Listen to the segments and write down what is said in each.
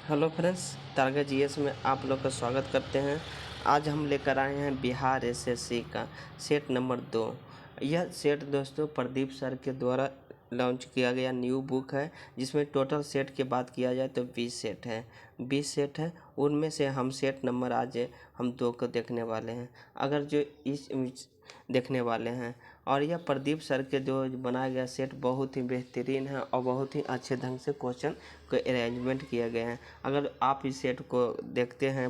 Hello friends, तारगा GS में आप लोग का स्वागत करते हैं। आज हम लेकर आए हैं बिहार एसएससी का सेट नंबर 2। यह सेट दोस्तों प्रदीप सर के द्वारा लॉन्च किया गया न्यू बुक है, जिसमें टोटल सेट की बात किया जाए तो 20 सेट है। 20 सेट है, उनमें से हम सेट नंबर आज हम 2 को देखने वाले हैं। अगर जो इस देखने वाले हैं, और यह प्रदीप सर के जो बनाया गया सेट बहुत ही बेहतरीन है और बहुत ही अच्छे ढंग से क्वेश्चन को अरेंजमेंट किया गया है। अगर आप इस सेट को देखते हैं,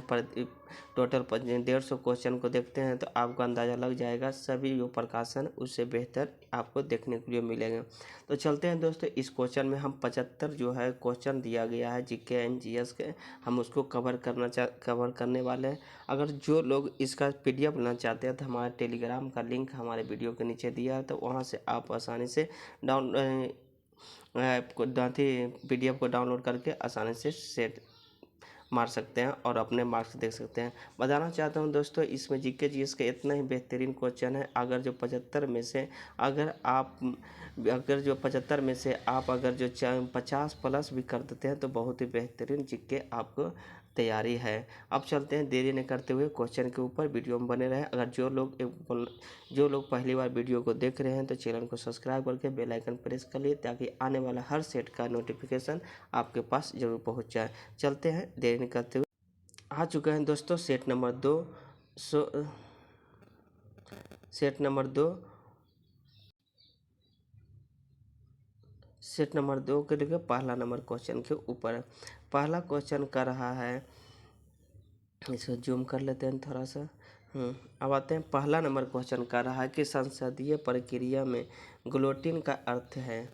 टोटल 150 क्वेश्चन को देखते हैं, तो आपको अंदाज़ा लग जाएगा सभी जो प्रकाशन उससे बेहतर आपको देखने के लिए मिलेंगे। तो चलते हैं दोस्तों, इस क्वेश्चन में हम 75 जो है क्वेश्चन दिया गया है जीके एंड जीएस के, हम उसको कवर करने वाले हैं। अगर जो लोग इसका पीडीएफ लेना चाहते हैं तो हमारे टेलीग्राम का लिंक हमारे वीडियो के नीचे दिया है, तो वहाँ से आप आसानी से पीडीएफ को डाउनलोड करके आसानी से सेट मार सकते हैं और अपने मार्क्स देख सकते हैं। बताना चाहता हूं दोस्तों, इसमें जीके जीएस का इतना ही बेहतरीन क्वेश्चन है। अगर जो 75 में से अगर जो 50 प्लस भी कर देते हैं तो बहुत ही बेहतरीन जीके आपको तैयारी है। अब चलते हैं, देरी नहीं करते हुए क्वेश्चन के ऊपर, वीडियो में बने रहें। अगर जो लोग पहली बार वीडियो को देख रहे हैं तो चैनल को सब्सक्राइब करके बेल आइकन प्रेस कर लिए, ताकि आने वाला हर सेट का नोटिफिकेशन आपके पास जरूर पहुंच जाए। चलते हैं, देरी नहीं करते हुए आ चुके हैं दोस्तों सेट नंबर 2। सेट नंबर 2 के लिए पहला नंबर क्वेश्चन के ऊपर पहला क्वेश्चन कर रहा है, इसको जूम कर लेते हैं थोड़ा सा। अब आते हैं, पहला नंबर क्वेश्चन कर रहा है कि संसदीय प्रक्रिया में ग्लोटिन का अर्थ है,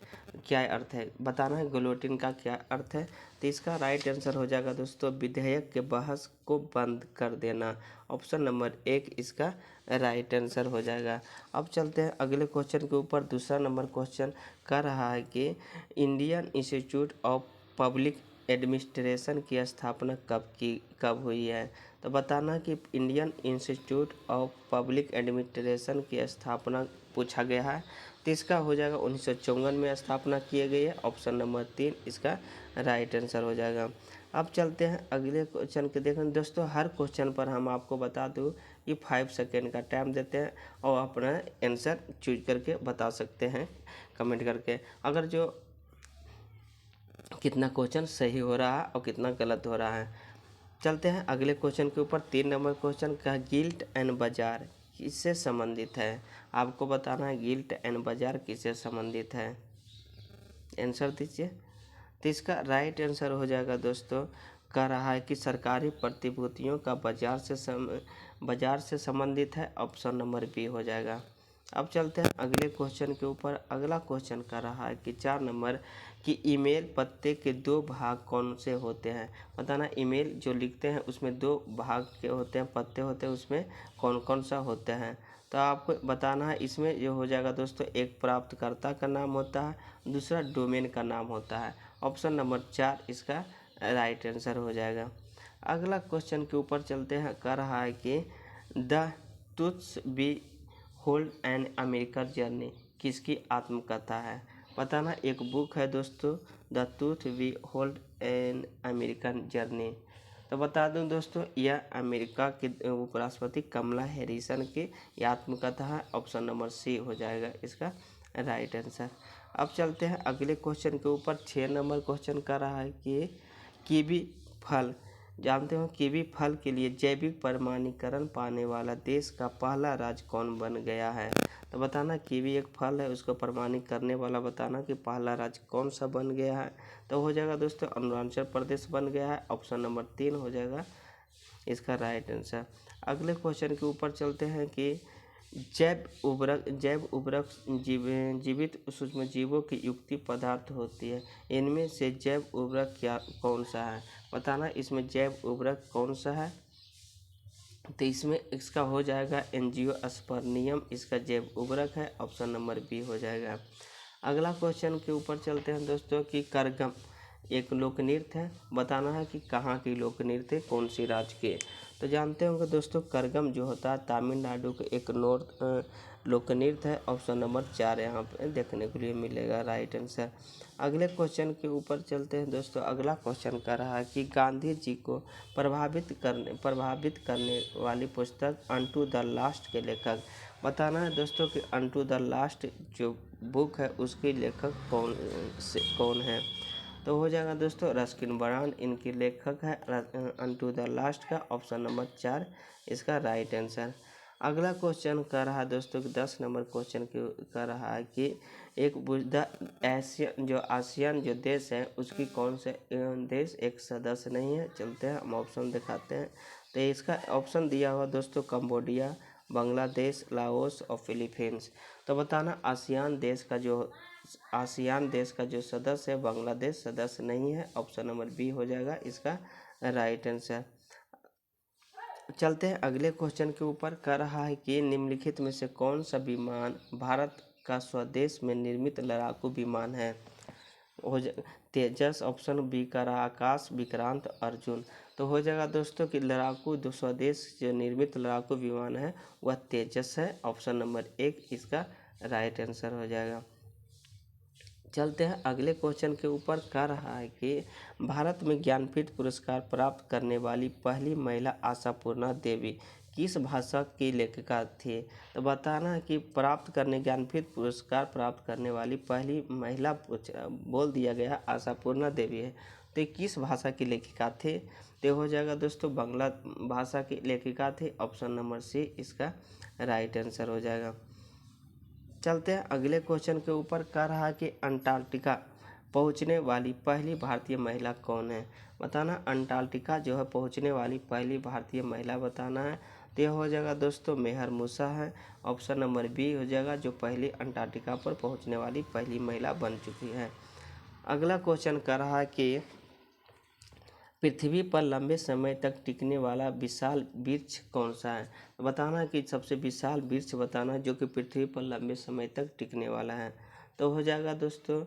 क्या अर्थ है बताना है। ग्लोटिन का क्या अर्थ है, तो इसका राइट आंसर हो जाएगा दोस्तों विधेयक के बहस को बंद कर देना। ऑप्शन नंबर 1 इसका राइट आंसर हो जाएगा। अब चलते हैं अगले क्वेश्चन के ऊपर। दूसरा नंबर क्वेश्चन कर रहा है कि Indian institute of public administration की स्थापना कब हुई है, तो बताना कि Indian institute of public administration की स्थापना पूछा गया है, तो इसका हो जाएगा 1954 में स्थापना की गई है। ऑप्शन नंबर 3 इसका राइट आंसर हो जाएगा। अब चलते हैं अगले क्वेश्चन के देखें दोस्तों। हर क्वेश्चन पर हम आपको बता दूँ कि 5 सेकेंड का टाइम देते हैं और अपना आंसर चूज करके बता सकते हैं कमेंट करके, अगर जो कितना क्वेश्चन सही हो रहा है और कितना गलत हो रहा है। चलते हैं अगले क्वेश्चन के ऊपर। 3 नंबर क्वेश्चन का गिल्ट एंड बाजार किससे संबंधित है, आपको बताना है गिल्ट एंड बाजार किससे संबंधित है, आंसर दीजिए। तो इसका राइट आंसर हो जाएगा दोस्तों, कह रहा है कि सरकारी प्रतिभूतियों का बाजार से संबंधित है। ऑप्शन नंबर बी हो जाएगा। अब चलते हैं अगले क्वेश्चन के ऊपर। अगला क्वेश्चन कर रहा है कि 4 नंबर कि ईमेल पत्ते के 2 भाग कौन से होते हैं, बताना ईमेल जो लिखते हैं उसमें 2 भाग के होते हैं, पत्ते होते हैं, उसमें कौन कौन सा होते हैं। तो आपको बताना है, इसमें जो हो जाएगा दोस्तों, एक प्राप्तकर्ता का नाम होता है, दूसरा डोमेन का नाम होता है। ऑप्शन नंबर 4 इसका राइट आंसर हो जाएगा। अगला क्वेश्चन के ऊपर चलते हैं। कह रहा है कि the truths be hold an American journey किसकी आत्मकथा है, बताना। एक बुक है दोस्तों, the truth we hold an American journey. तो बता दूं दोस्तों, यह अमेरिका के उपराष्ट्रपति कमला हैरिसन की आत्मकथा है। ऑप्शन नंबर सी हो जाएगा इसका राइट आंसर। अब चलते हैं अगले क्वेश्चन के ऊपर। 6 नंबर क्वेश्चन कर रहा है कि कीवी फल, जानते हो कीवी फल के लिए जैविक प्रमाणीकरण पाने वाला देश का पहला राज्य कौन बन गया है, तो बताना। कीवी एक फल है, उसको प्रमाणित करने वाला बताना कि पहला राज्य कौन सा बन गया है, तो हो जाएगा दोस्तों अरुणाचल प्रदेश बन गया है। ऑप्शन नंबर 3 हो जाएगा इसका राइट आंसर। अगले क्वेश्चन के ऊपर चलते हैं कि जैव उर्वरक जीवित सूक्ष्म जीवों की युक्ति पदार्थ होती है, इनमें से जैव उर्वरक कौन सा है, बताना। इसमें जैव उर्वरक कौन सा है, तो इसमें इसका हो जाएगा एंजियोस्पर्मियम इसका जैव उर्वरक है। ऑप्शन नंबर बी हो जाएगा। अगला क्वेश्चन के ऊपर चलते हैं दोस्तों कि करगम एक लोक नृत्य है, बताना है कि कहाँ की लोक नृत्य, कौन सी राज्य के। तो जानते होंगे दोस्तों, करगम जो होता है तमिलनाडु के एक लोक नृत्य है। ऑप्शन नंबर 4 यहाँ पे देखने के लिए मिलेगा राइट आंसर। अगले क्वेश्चन के ऊपर चलते हैं दोस्तों। अगला क्वेश्चन कर रहा है कि गांधी जी को प्रभावित करने वाली पुस्तक अनटू द लास्ट के लेखक। बताना है दोस्तों कि अनटू द लास्ट जो बुक है उसके लेखक कौन है। तो हो जाएगा दोस्तों रस्किन बॉन्ड इनकी लेखक है अनटू द लास्ट का। ऑप्शन नंबर 4 इसका राइट आंसर। अगला क्वेश्चन कर रहा है दोस्तों कि 10 नंबर क्वेश्चन कर रहा है कि एक आसियान जो देश है उसकी कौन से देश एक सदस्य नहीं है। चलते हैं हम ऑप्शन दिखाते हैं। तो इसका ऑप्शन दिया हुआ दोस्तों कंबोडिया, बांग्लादेश, लाओस और फिलीपींस। तो बताना आसियान देश का जो सदस्य है बांग्लादेश सदस्य नहीं है। ऑप्शन नंबर बी हो जाएगा इसका राइट आंसर। चलते हैं अगले क्वेश्चन के ऊपर। कर रहा है कि निम्नलिखित में से कौन सा विमान भारत का स्वदेश में निर्मित लड़ाकू विमान है। तेजस। ऑप्शन बी का रहा आकाश, विक्रांत, अर्जुन। तो हो जाएगा दोस्तों कि स्वदेश जो निर्मित लड़ाकू विमान है वह तेजस है। ऑप्शन नंबर 1 इसका राइट आंसर हो जाएगा। चलते हैं अगले क्वेश्चन के ऊपर। कह रहा है कि भारत में ज्ञानपीठ पुरस्कार प्राप्त करने वाली पहली महिला आशापूर्णा देवी किस भाषा की लेखिका थी। तो बताना है कि ज्ञानपीठ पुरस्कार प्राप्त करने वाली पहली महिला बोल दिया गया आशापूर्णा देवी है। तो किस भाषा की लेखिका थे। तो हो जाएगा दोस्तों बांग्ला भाषा की लेखिका थी। ऑप्शन नंबर सी इसका राइट आंसर हो जाएगा। चलते हैं अगले क्वेश्चन के ऊपर। कह रहा है कि अंटार्कटिका पहुंचने वाली पहली भारतीय महिला कौन है। बताना अंटार्कटिका जो है पहुंचने वाली पहली भारतीय महिला बताना है। तो यह हो जाएगा दोस्तों मेहर मूसा है। ऑप्शन नंबर बी हो जाएगा जो पहली अंटार्कटिका पर पहुंचने वाली पहली महिला बन चुकी है। अगला क्वेश्चन कह रहा है कि पृथ्वी पर लंबे समय तक टिकने वाला विशाल वृक्ष कौन सा है। बताना कि सबसे विशाल वृक्ष बताना जो कि पृथ्वी पर लंबे समय तक टिकने वाला है। तो हो जाएगा दोस्तों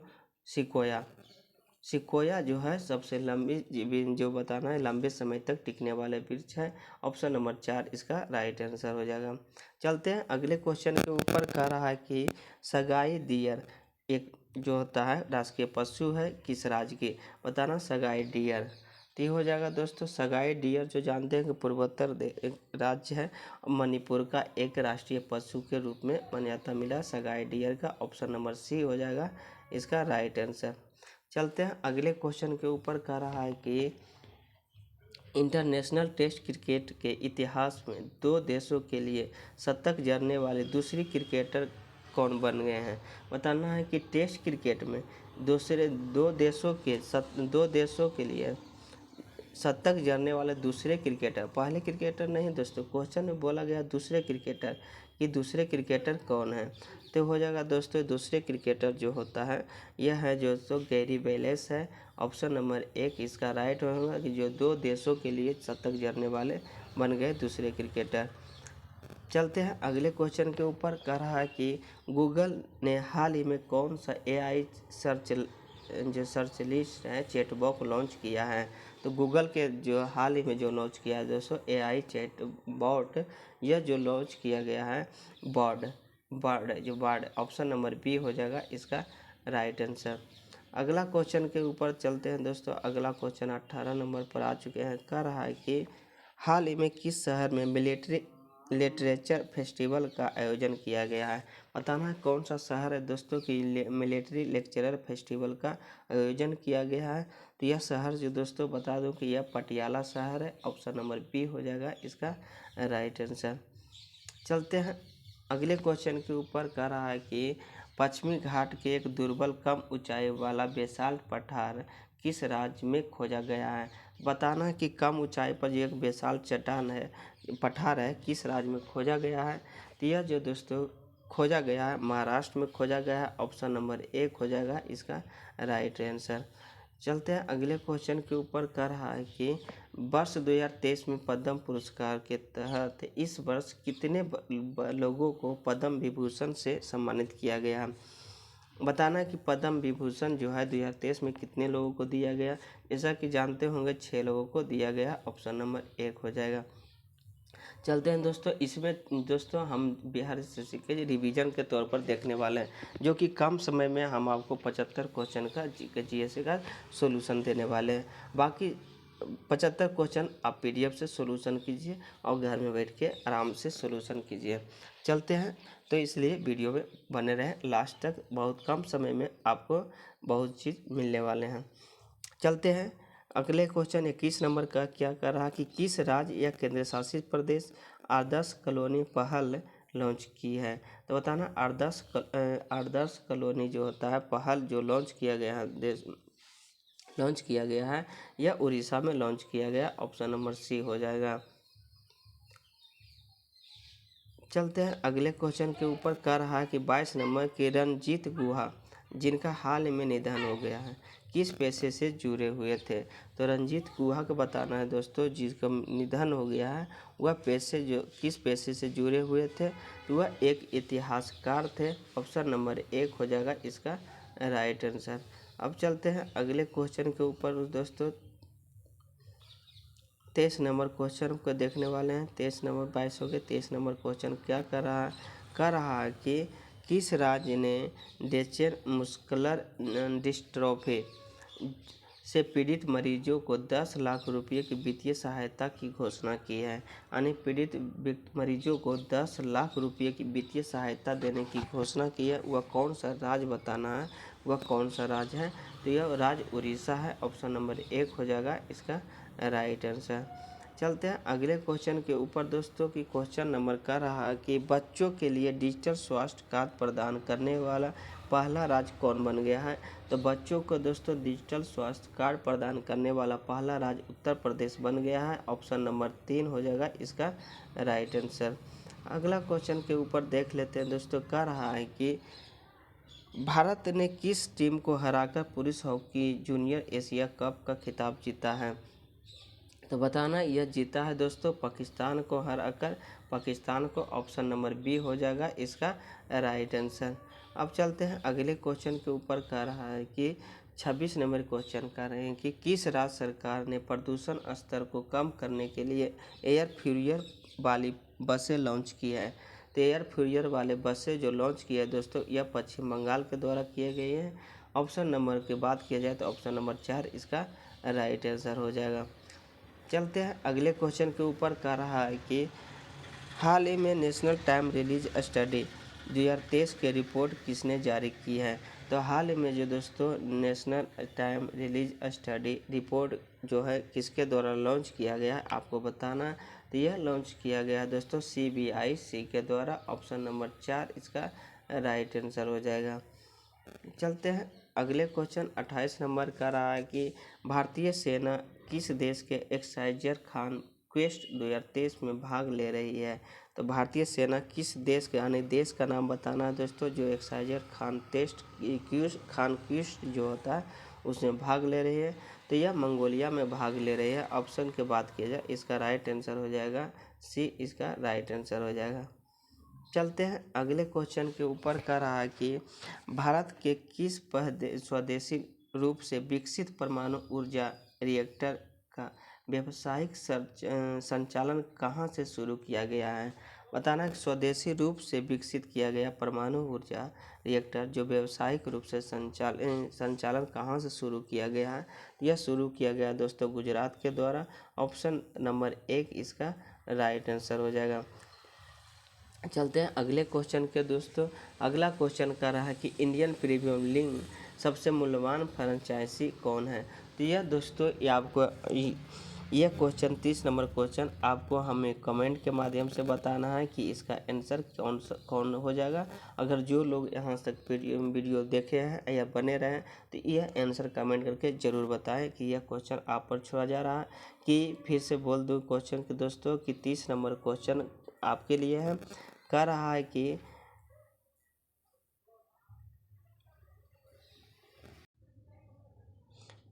सिकोया जो है सबसे लंबी जो बताना है लंबे समय तक टिकने वाले वृक्ष है। ऑप्शन नंबर 4 इसका राइट आंसर हो जाएगा। चलते हैं अगले क्वेश्चन के ऊपर। कह रहा है कि सगाई डियर एक जो होता है राष्ट्रीय पशु है किस राज्य की। बताना सगाई डियर। तो ये हो जाएगा दोस्तों सगाई डियर जो जानते हैं कि पूर्वोत्तर राज्य है मणिपुर का एक राष्ट्रीय पशु के रूप में मान्यता मिला सगाई डियर का। ऑप्शन नंबर सी हो जाएगा इसका राइट आंसर। चलते हैं अगले क्वेश्चन के ऊपर। कह रहा है कि इंटरनेशनल टेस्ट क्रिकेट के इतिहास में 2 देशों के लिए शतक जड़ने वाले दूसरी क्रिकेटर कौन बन गए हैं। बताना है कि टेस्ट क्रिकेट में दो देशों के लिए शतक जड़ने वाले दूसरे क्रिकेटर, पहले क्रिकेटर नहीं दोस्तों, क्वेश्चन में बोला गया दूसरे क्रिकेटर कि दूसरे क्रिकेटर कौन है। तो हो जाएगा दोस्तों दूसरे क्रिकेटर जो होता है यह है दोस्तों गैरी बेलेस है। ऑप्शन नंबर 1 इसका राइट होगा कि जो 2 देशों के लिए शतक जड़ने वाले बन गए दूसरे क्रिकेटर। चलते हैं अगले क्वेश्चन के ऊपर। कह रहा है कि गूगल ने हाल ही में कौन सा AI सर्च लिस्ट है चैट बॉक्स लॉन्च किया है। तो गूगल के जो हाल ही में जो लॉन्च किया है दोस्तों AI चैट बॉट, यह जो लॉन्च किया गया है बार्ड। ऑप्शन नंबर बी हो जाएगा इसका राइट आंसर। अगला क्वेश्चन के ऊपर चलते हैं दोस्तों। अगला क्वेश्चन 18 नंबर पर आ चुके हैं। कह रहा है कि हाल ही में किस शहर में मिलिट्री लिटरेचर फेस्टिवल का आयोजन किया गया है। बताना है कौन सा शहर है दोस्तों कि मिलिट्री लेक्चरर फेस्टिवल का आयोजन किया गया है। तो यह शहर जो दोस्तों बता दूं कि यह पटियाला शहर है। ऑप्शन नंबर बी हो जाएगा इसका राइट आंसर। चलते हैं अगले क्वेश्चन के ऊपर। कह रहा है कि पश्चिमी घाट के एक दुर्बल कम ऊंचाई वाला बेसाल्ट पठार किस राज्य में खोजा गया है। बताना है कि कम ऊंचाई पर जो एक बेसाल्ट चट्टान है पठार है किस राज्य में खोजा गया है। तो यह जो दोस्तों खोजा गया है महाराष्ट्र में खोजा गया है। ऑप्शन नंबर 1 हो जाएगा इसका राइट आंसर। चलते हैं अगले क्वेश्चन के ऊपर। कह रहा है कि वर्ष 2023 में पद्म पुरस्कार के तहत इस वर्ष कितने लोगों को पद्म विभूषण से सम्मानित किया गया। बताना है कि पद्म विभूषण जो है 2023 में कितने लोगों को दिया गया। जैसा कि जानते होंगे 6 लोगों को दिया गया। ऑप्शन नंबर 1 हो जाएगा। चलते हैं दोस्तों, इसमें दोस्तों हम बिहार एसएससी के रिवीजन के तौर पर देखने वाले हैं, जो कि कम समय में हम आपको 75 क्वेश्चन का जीएस का सॉल्यूशन देने वाले हैं। बाकी 75 क्वेश्चन आप पीडीएफ से सॉल्यूशन कीजिए और घर में बैठ के आराम से सॉल्यूशन कीजिए। चलते हैं, तो इसलिए वीडियो में बने रहें लास्ट तक, बहुत कम समय में आपको बहुत चीज़ मिलने वाले हैं। चलते हैं, अगले क्वेश्चन 21 नंबर का क्या कर रहा कि किस राज्य या केंद्र शासित प्रदेश आदर्श कॉलोनी पहल लॉन्च की है। तो बताना आदर्श कॉलोनी जो होता है पहल जो लॉन्च किया गया है यह उड़ीसा में लॉन्च किया गया। ऑप्शन नंबर सी हो जाएगा। चलते हैं, अगले क्वेश्चन के ऊपर कर रहा है कि 22 नंबर के रणजीत गुहा जिनका हाल में निधन हो गया है किस पेशे से जुड़े हुए थे। तो रणजीत गुहा को बताना है दोस्तों, जिसका निधन हो गया है वह किस पेशे से जुड़े हुए थे। तो वह एक इतिहासकार थे। ऑप्शन नंबर 1 हो जाएगा इसका राइट आंसर। अब चलते हैं अगले क्वेश्चन के ऊपर दोस्तों, 23 नंबर क्वेश्चन को देखने वाले हैं। 23 नंबर 22 हो गए। 23 नंबर क्वेश्चन क्या कर रहा है कि किस राज्य ने डेचेन मुस्कुलर डिस्ट्रॉफी से पीड़ित मरीजों को 10 लाख रुपये की वित्तीय सहायता की घोषणा की है। यानी पीड़ित मरीजों को 10 लाख रुपये की वित्तीय सहायता देने की घोषणा की है। वह कौन सा राज्य बताना है, वह कौन सा राज्य है। तो यह राज्य उड़ीसा है। ऑप्शन नंबर 1 हो जाएगा इसका राइट आंसर। चलते हैं अगले क्वेश्चन के ऊपर दोस्तों की क्वेश्चन नंबर कर रहा है कि बच्चों के लिए डिजिटल स्वास्थ्य कार्ड प्रदान करने वाला पहला राज्य कौन बन गया है। तो बच्चों को दोस्तों डिजिटल स्वास्थ्य कार्ड प्रदान करने वाला पहला राज्य उत्तर प्रदेश बन गया है। ऑप्शन नंबर 3 हो जाएगा इसका राइट आंसर। अगला क्वेश्चन के ऊपर देख लेते हैं दोस्तों, कह रहा है कि भारत ने किस टीम को हराकर पुरुष हॉकी जूनियर एशिया कप का खिताब जीता है। तो बताना, यह जीता है दोस्तों पाकिस्तान को हराकर, पाकिस्तान को। ऑप्शन नंबर बी हो जाएगा इसका राइट आंसर। अब चलते हैं अगले क्वेश्चन के ऊपर कह रहा है कि 26 नंबर क्वेश्चन कर रहे हैं कि किस राज्य सरकार ने प्रदूषण स्तर को कम करने के लिए एयर फ्यूरियर वाली बसें लॉन्च की है। तो एयर फ्यूरियर वाले बसें जो लॉन्च किया है दोस्तों, यह पश्चिम बंगाल के द्वारा किए गए हैं। ऑप्शन नंबर की बात किया जाए तो ऑप्शन नंबर 4 इसका राइट आंसर हो जाएगा। चलते हैं अगले क्वेश्चन के ऊपर कह रहा है कि हाल ही में नेशनल टाइम रिलीज स्टडी 2023 की रिपोर्ट किसने जारी की है। तो हाल ही में जो दोस्तों national time release study report जो है किसके द्वारा लॉन्च किया गया है आपको बताना है। तो यह लॉन्च किया गया है दोस्तों CBIC के द्वारा। ऑप्शन नंबर 4 इसका राइट आंसर हो जाएगा। चलते हैं अगले क्वेश्चन 28 नंबर का रहा है कि भारतीय सेना किस देश के एक्साइजर कॉन्क्वेस्ट 2023 में भाग ले रही है। तो भारतीय सेना किस देश के, यानी देश का नाम बताना है दोस्तों, जो एक्साइजर कॉन्क्वेस्ट जो होता है उसमें भाग ले रही है। तो यह मंगोलिया में भाग ले रही है। ऑप्शन की बात किया जाए इसका राइट आंसर हो जाएगा सी, इसका राइट आंसर हो जाएगा। चलते हैं अगले क्वेश्चन के ऊपर कह रहा है कि भारत के किस स्वदेशी रूप से विकसित परमाणु ऊर्जा रिएक्टर का व्यावसायिक संचालन कहाँ से शुरू किया गया है। बताना कि स्वदेशी रूप से विकसित किया गया परमाणु ऊर्जा रिएक्टर जो व्यावसायिक रूप से संचालन कहाँ से शुरू किया गया है। यह शुरू किया गया दोस्तों गुजरात के द्वारा। ऑप्शन नंबर 1 इसका राइट आंसर हो जाएगा। चलते हैं अगले क्वेश्चन के दोस्तों। अगला क्वेश्चन कर रहा है कि इंडियन प्रीमियर लीग सबसे मूल्यवान फ्रेंचाइजी कौन है। तो यह दोस्तों यह क्वेश्चन 30 नंबर क्वेश्चन आपको हमें कमेंट के माध्यम से बताना है कि इसका आंसर कौन हो जाएगा। अगर जो लोग यहाँ तक वीडियो देखे हैं या बने रहे हैं तो यह आंसर कमेंट करके ज़रूर बताएं कि यह क्वेश्चन आप पर छोड़ा जा रहा है कि फिर से बोल दूँ क्वेश्चन के दोस्तों कि 30 नंबर क्वेश्चन आपके लिए है। कह रहा है कि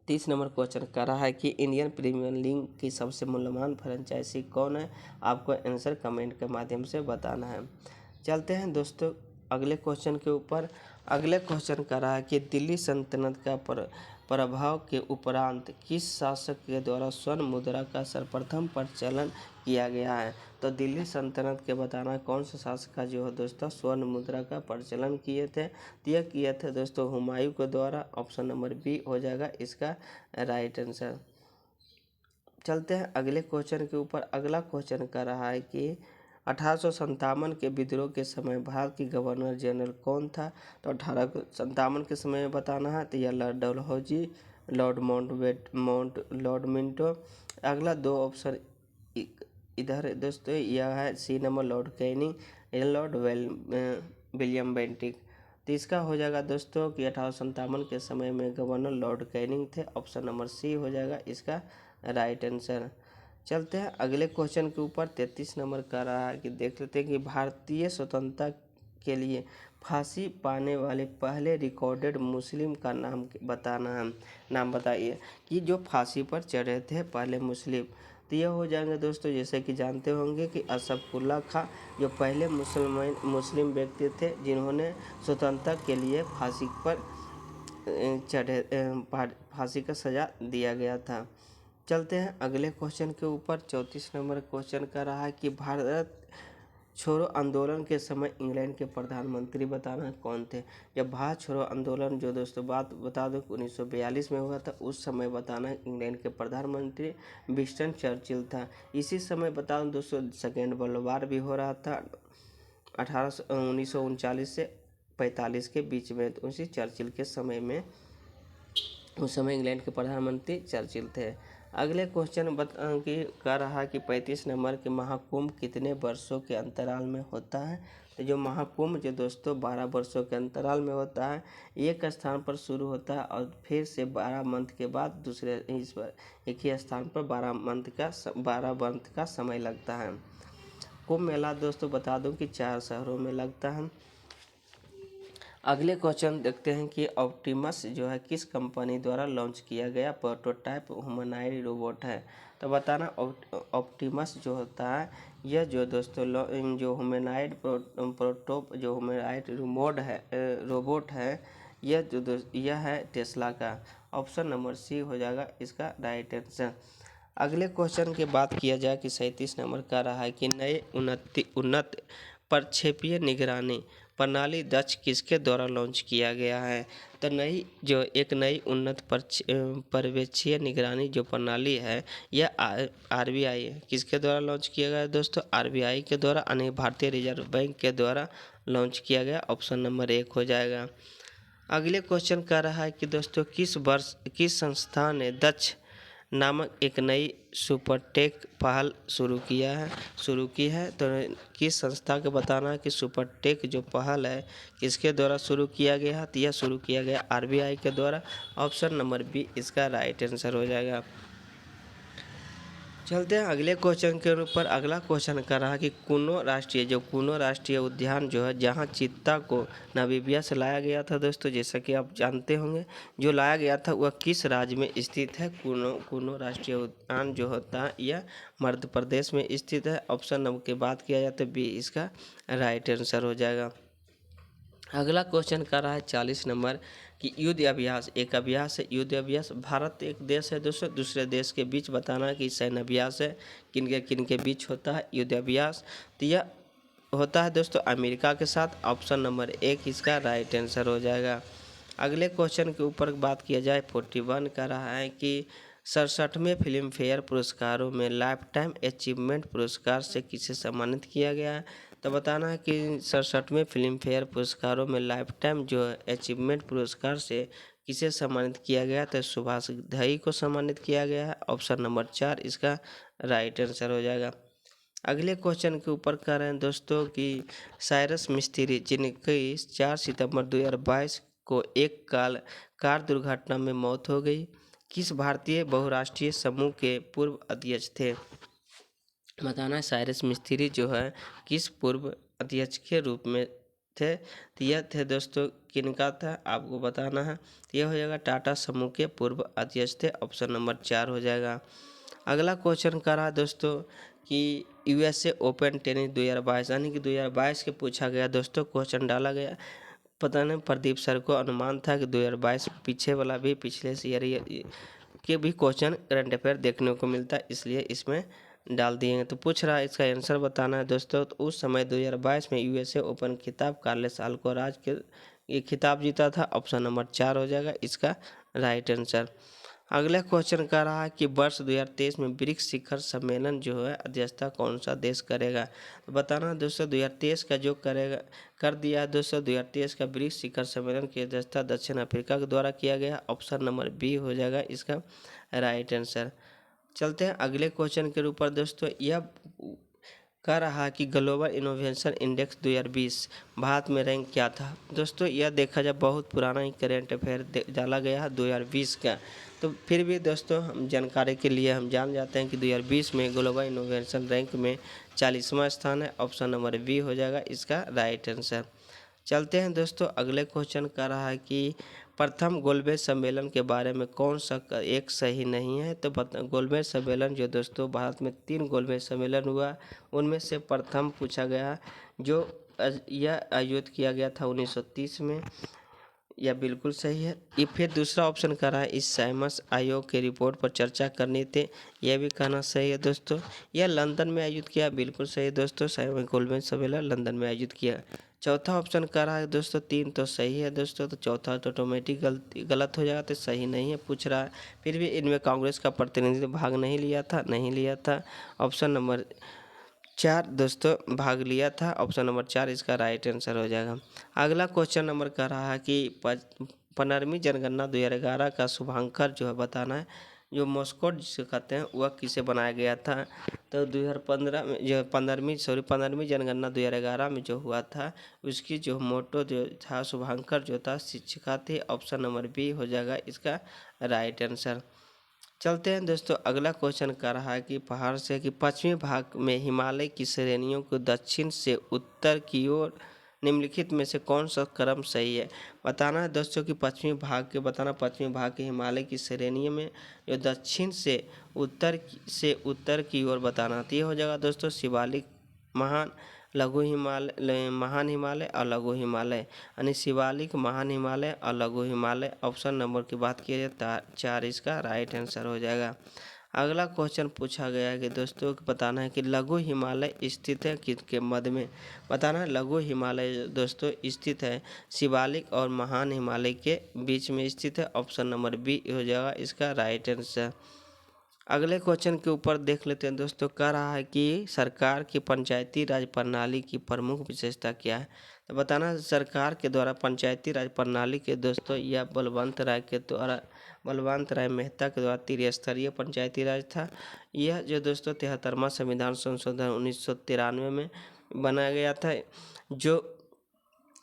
30 नंबर क्वेश्चन कर रहा है कि इंडियन प्रीमियर लीग की सबसे मूल्यवान फ्रेंचाइजी कौन है। आपको आंसर कमेंट के माध्यम से बताना है। चलते हैं दोस्तों अगले क्वेश्चन के ऊपर। अगले क्वेश्चन कर रहा है कि दिल्ली सल्तनत का प्रभाव के उपरांत किस शासक के द्वारा स्वर्ण मुद्रा का सर्वप्रथम प्रचलन किया गया है? तो दिल्ली सल्तनत के बताना कौन से शासक का जो है दोस्तों स्वर्ण मुद्रा का प्रचलन किए थे? तो यह किए थे दोस्तों हुमायूं के द्वारा। ऑप्शन नंबर बी हो जाएगा इसका राइट आंसर। चलते हैं अगले क्वेश्चन के ऊपर। अगला क्वेश्चन कर रहा है कि 1857 के विद्रोह के समय भारत की गवर्नर जनरल कौन था? तो 1857 के समय में बताना है। तो यह लॉर्ड डलहौजी, लॉर्ड मिंटो। अगला दो ऑप्शन इधर दोस्तों यह है C number Lord Canning, Lord William Bentinck. तो इसका हो जाएगा दोस्तों कि 1857 के समय में गवर्नर लॉर्ड कैनिंग थे। ऑप्शन नंबर सी हो जाएगा इसका राइट आंसर। चलते हैं अगले क्वेश्चन के ऊपर। 33 नंबर का रहा है कि देख लेते हैं कि भारतीय स्वतंत्रता के लिए फांसी पाने वाले पहले रिकॉर्डेड मुस्लिम का नाम बताना है। नाम बताइए कि जो फांसी पर चढ़े थे पहले मुस्लिम। तो यह हो जाएंगे दोस्तों जैसे कि जानते होंगे कि असफुल्ला खां जो पहले मुस्लिम व्यक्ति थे जिन्होंने स्वतंत्रता के लिए फांसी पर चढ़े, फांसी का सजा दिया गया था। चलते हैं अगले क्वेश्चन के ऊपर। 34 नंबर क्वेश्चन कर रहा है कि भारत छोड़ो आंदोलन के समय इंग्लैंड के प्रधानमंत्री बताना कौन थे? जब भारत छोड़ो आंदोलन जो दोस्तों बात बता दो 1942 में हुआ था, उस समय बताना इंग्लैंड के प्रधानमंत्री विंस्टन चर्चिल था। इसी समय बता दो दोस्तों सेकेंड वर्ल्ड वार भी हो रहा था 1939 से 45 के बीच में। तो उसी चर्चिल के समय में उस समय इंग्लैंड के प्रधानमंत्री चर्चिल थे। अगले क्वेश्चन कह रहा है कि 35 नंबर के महाकुंभ कितने वर्षों के अंतराल में होता है? तो जो महाकुंभ जो दोस्तों 12 वर्षों के अंतराल में होता है। एक स्थान पर शुरू होता है और फिर से 12 मंथ के बाद दूसरे इस पर एक ही स्थान पर 12 मंथ का समय लगता है। कुंभ मेला दोस्तों बता दूं कि 4 शहरों में लगता है। अगले क्वेश्चन देखते हैं कि ऑप्टिमस जो है किस कंपनी द्वारा लॉन्च किया गया प्रोटोटाइप ह्यूमनॉइड रोबोट है? तो बताना ऑप्टिमस जो होता है यह जो दोस्तों जो ह्यूमनॉइड जो ह्यूमनॉइड रोबोट है यह है टेस्ला का। ऑप्शन नंबर सी हो जाएगा इसका राइट आंसर। अगले क्वेश्चन की बात किया जाए कि 37 नंबर का रहा है कि नए उन्नत प्रक्षेपीय निगरानी प्रणाली दक्ष किसके द्वारा लॉन्च किया गया है? तो एक नई उन्नत पर्यवेक्षीय निगरानी जो प्रणाली है यह आरबीआई किसके द्वारा लॉन्च किया गया है दोस्तों? आरबीआई के द्वारा यानी भारतीय रिजर्व बैंक के द्वारा लॉन्च किया गया। ऑप्शन नंबर 1 हो जाएगा। अगले क्वेश्चन कर रहा है कि दोस्तों किस संस्था ने दक्ष नामक एक नई सुपरटेक पहल शुरू की है? तो किस संस्था के बताना है कि सुपरटेक जो पहल है किसके द्वारा शुरू किया गया है? तो यह शुरू किया गया आरबीआई के द्वारा। ऑप्शन नंबर बी इसका राइट आंसर हो जाएगा। चलते हैं अगले क्वेश्चन के ऊपर। अगला क्वेश्चन कर रहा है कि कुनो राष्ट्रीय उद्यान जो है जहां चीता को नामीबिया से लाया गया था दोस्तों जैसा कि आप जानते होंगे जो लाया गया था वह किस राज्य में स्थित है? कुनो राष्ट्रीय उद्यान जो होता है यह मध्य प्रदेश में स्थित है। ऑप्शन नंबर की बात किया जाए तो बी इसका राइट आंसर हो जाएगा। अगला क्वेश्चन कर रहा है 40 नंबर कि युद्ध अभ्यास एक अभ्यास है। युद्ध अभ्यास भारत एक देश है दोस्तों दूसरे देश के बीच बताना कि सैन्य अभ्यास है किन के बीच होता है युद्ध अभ्यास? तो यह होता है दोस्तों अमेरिका के साथ। ऑप्शन नंबर 1 इसका राइट आंसर हो जाएगा। अगले क्वेश्चन के ऊपर बात किया जाए 41 का रहा है कि 67वें फिल्म फेयर पुरस्कारों में लाइफ टाइम अचीवमेंट पुरस्कार से किसे सम्मानित किया गया है? तो बताना है कि 67वें फिल्म फेयर पुरस्कारों में लाइफ टाइम जो अचीवमेंट पुरस्कार से किसे सम्मानित किया गया? तो सुभाष घई को सम्मानित किया गया है। ऑप्शन नंबर 4 इसका राइट आंसर हो जाएगा। अगले क्वेश्चन के ऊपर कह रहे हैं दोस्तों कि साइरस मिस्त्री जिनकी 4 सितंबर 2022 को एक कार दुर्घटना में मौत हो गई किस भारतीय बहुराष्ट्रीय समूह के पूर्व अध्यक्ष थे? बताना है साइरस मिस्त्री जो है किस पूर्व अध्यक्ष के रूप में थे? तो यह थे दोस्तों किनका था आपको बताना है। यह हो जाएगा टाटा समूह के पूर्व अध्यक्ष थे। ऑप्शन नंबर 4 हो जाएगा। अगला क्वेश्चन कर रहा है दोस्तों कि यूएसए ओपन टेनिस 2022 यानी कि 2022 के पूछा गया दोस्तों क्वेश्चन डाला गया पता नहीं प्रदीप सर को अनुमान था कि 2022 पीछे वाला भी पिछले ईयर के भी क्वेश्चन करंट अफेयर देखने को मिलता है, इसलिए इसमें डाल दिए हैं। तो पूछ रहा है इसका आंसर बताना है दोस्तों। तो उस समय 2022 में यूएसए ओपन खिताब कार्लेस अल्कोराज के ये खिताब जीता था। ऑप्शन नंबर 4 हो जाएगा इसका राइट आंसर। अगला क्वेश्चन कर रहा है कि वर्ष 2023 में ब्रिक्स शिखर सम्मेलन जो है अध्यक्षता कौन सा देश करेगा। तो बताना दोस्तों 2023 का जो करेगा कर दिया दोस्तों। 2023 का ब्रिक्स शिखर सम्मेलन की अध्यक्षता दक्षिण अफ्रीका के द्वारा किया गया। ऑप्शन नंबर बी हो जाएगा इसका राइट आंसर। चलते हैं अगले क्वेश्चन के ऊपर दोस्तों। यह कह रहा कि ग्लोबल इनोवेशन इंडेक्स 2020 भारत में रैंक क्या था। दोस्तों यह देखा जाए बहुत पुराना ही करेंट अफेयर डाला गया है 2020 का। तो फिर भी दोस्तों हम जानकारी के लिए हम जान जाते हैं कि 2020 में ग्लोबल इनोवेशन रैंक में 40वां स्थान है। ऑप्शन नंबर बी हो जाएगा इसका राइट आंसर। चलते हैं दोस्तों अगले क्वेश्चन का रहा है कि प्रथम गोलमेज सम्मेलन के बारे में कौन सा एक सही नहीं है। तो गोलमेज सम्मेलन जो दोस्तों भारत में 3 गोलमेज सम्मेलन हुआ, उनमें से प्रथम पूछा गया जो यह आयोजित किया गया था 1930 में। यह बिल्कुल सही है। ये फिर दूसरा ऑप्शन कर रहा है इस साइमस आयोग के रिपोर्ट पर चर्चा करनी थी। यह भी कहना सही है दोस्तों। यह लंदन में आयोजित किया, बिल्कुल सही है दोस्तों। साइमन गोलमेज सम्मेलन लंदन में आयोजित किया। चौथा ऑप्शन कर रहा है दोस्तों 3 तो सही है दोस्तों। तो चौथा तो ऑटोमेटिक गलत हो जाएगा, तो सही नहीं है पूछ रहा है। फिर भी इनमें कांग्रेस का प्रतिनिधित्व भाग नहीं लिया था। ऑप्शन नंबर 4 दोस्तों भाग लिया था। ऑप्शन नंबर 4 इसका राइट आंसर हो जाएगा। अगला क्वेश्चन नंबर कर रहा है कि 15वीं जनगणना 2011 का शुभांकर जो है बताना है। जो मॉस्को जिसे कहते हैं वह किसे बनाया गया था। तो 2015 में जो 15वीं जनगणना 2011 में जो हुआ था, उसकी जो मोटो जो था शुभांकर जो था शिक्षिका थी। ऑप्शन नंबर बी हो जाएगा इसका राइट आंसर। चलते हैं दोस्तों अगला क्वेश्चन कर रहा है कि पहाड़ से कि पश्चिमी भाग में हिमालय की श्रेणियों को दक्षिण से उत्तर की ओर निम्नलिखित में से कौन सा क्रम सही है। बताना है दोस्तों कि पश्चिमी भाग के हिमालय की श्रेणियों में जो दक्षिण से उत्तर की ओर बताना। तो ये हो जाएगा दोस्तों शिवालिक, महान महान हिमालय और लघु हिमालय, यानी शिवालिक, महान हिमालय और लघु हिमालय। ऑप्शन नंबर की बात की जाए 4 इसका राइट आंसर हो जाएगा। अगला क्वेश्चन पूछा गया है कि दोस्तों बताना है कि लघु हिमालय स्थित है किसके मध्य में। बताना है लघु हिमालय दोस्तों स्थित है शिवालिक और महान हिमालय के बीच में स्थित है। ऑप्शन नंबर बी हो जाएगा इसका राइट आंसर। अगले क्वेश्चन के ऊपर देख लेते हैं दोस्तों। कह रहा है कि सरकार की पंचायती राज प्रणाली की प्रमुख विशेषता क्या है। तो बताना सरकार के द्वारा पंचायती राज प्रणाली के दोस्तों यह बलवंत राय मेहता के द्वारा त्रिस्तरीय पंचायती राज था। यह जो दोस्तों 73वां संविधान संशोधन 1993 में बनाया गया था। जो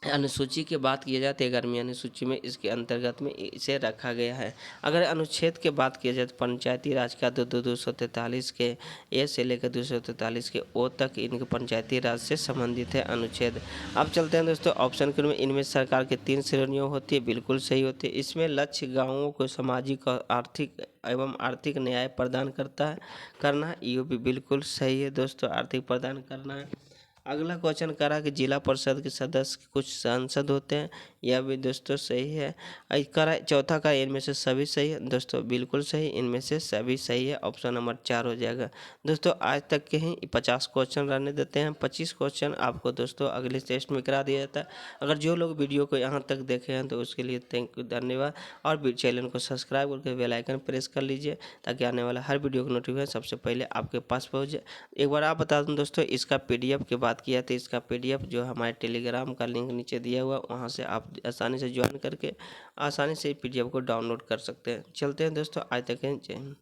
अनुसूची की बात की जाए तो 11वीं अनुसूची में इसके अंतर्गत में इसे रखा गया है। अगर अनुच्छेद की बात की जाए तो पंचायती राज का 243 के ए से लेकर 243 के ओ तक इनके पंचायती राज से संबंधित है अनुच्छेद। अब चलते हैं दोस्तों ऑप्शन के में। इनमें सरकार के 3 श्रेणियों होती है, बिल्कुल सही होती है। इसमें लक्ष्य गाँवों को सामाजिक और आर्थिक न्याय प्रदान करना, ये भी बिल्कुल सही है दोस्तों, आर्थिक प्रदान करना है। अगला क्वेश्चन करा कि जिला परिषद के सदस्य कुछ सांसद होते हैं, यह भी दोस्तों सही है। चौथा का इनमें से सभी सही है दोस्तों, बिल्कुल सही, इनमें से सभी सही है। ऑप्शन नंबर 4 हो जाएगा दोस्तों। आज तक के ही 50 क्वेश्चन रहने देते हैं। 25 क्वेश्चन आपको दोस्तों अगले टेस्ट में करा दिया जाता है। अगर जो लोग वीडियो को यहाँ तक देखे हैं तो उसके लिए थैंक यू, धन्यवाद। और चैनल को सब्सक्राइब करके बेल आइकन प्रेस कर लीजिए ताकि आने वाला हर वीडियो का नोटिफिकेशन सबसे पहले आपके पास पहुँच जाए। एक बार आप बता दूँ दोस्तों, इसका PDF की बात किया तो इसका PDF जो हमारे टेलीग्राम का लिंक नीचे दिया हुआ, वहाँ से आप आसानी से ज्वाइन करके आसानी से PDF को डाउनलोड कर सकते हैं। चलते हैं दोस्तों, आज तक जय हिंद।